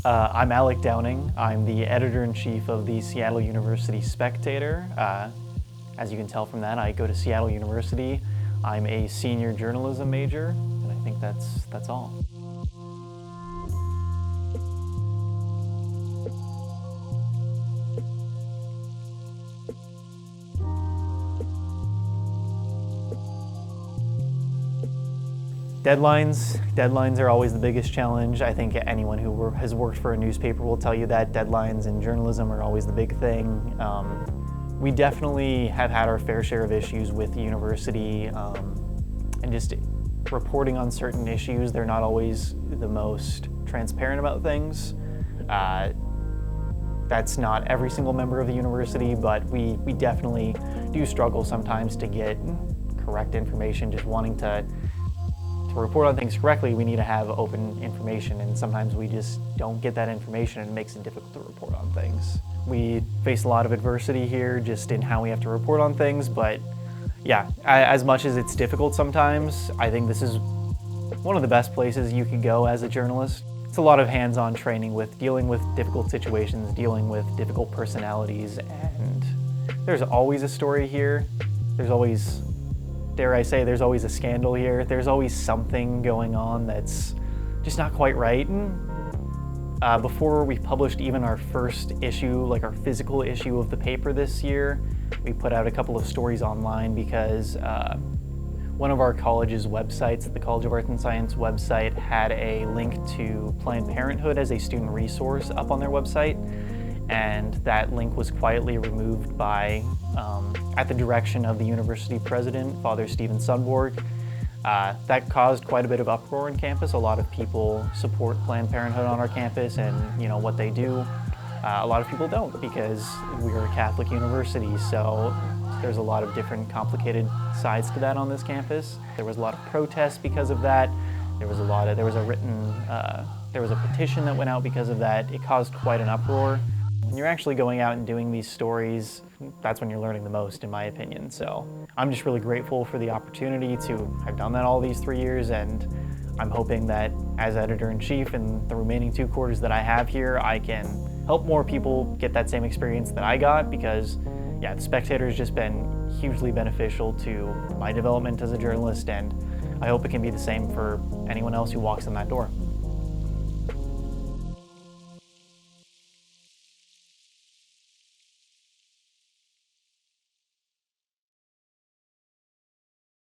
I'm Alec Downing. I'm the editor-in-chief of the Seattle University Spectator. As you can tell from that, I go to Seattle University. I'm a senior journalism major, and I think that's all. Deadlines are always the biggest challenge. I think anyone who has worked for a newspaper will tell you that deadlines in journalism are always the big thing. We definitely have had our fair share of issues with the university and just reporting on certain issues. They're not always the most transparent about things. That's not every single member of the university, but we definitely do struggle sometimes to get correct information. Just wanting to report on things correctly, we need to have open information, and sometimes we just don't get that information, and it makes it difficult to report on things. We face a lot of adversity here just in how we have to report on things, but yeah, as much as it's difficult sometimes, I think this is one of the best places you could go as a journalist. It's a lot of hands-on training with dealing with difficult situations, dealing with difficult personalities, and there's always a story here. There's always, dare I say, there's always a scandal here. There's always something going on that's just not quite right. Before we published even our first issue, like our physical issue of the paper this year, we put out a couple of stories online because one of our college's websites, the College of Arts and Science website, had a link to Planned Parenthood as a student resource up on their website. And that link was quietly removed by, at the direction of the university president, Father Stephen Sundborg. That caused quite a bit of uproar on campus. A lot of people support Planned Parenthood on our campus and what they do. A lot of people don't because we're a Catholic university, so there's a lot of different complicated sides to that on this campus. There was a lot of protests because of that. There was a petition that went out because of that. It caused quite an uproar. When you're actually going out and doing these stories, that's when you're learning the most, in my opinion. So I'm just really grateful for the opportunity to have done that all these 3 years, and I'm hoping that as editor-in-chief in the remaining 2 quarters that I have here, I can help more people get that same experience that I got, because yeah, the Spectator has just been hugely beneficial to my development as a journalist, and I hope it can be the same for anyone else who walks in that door.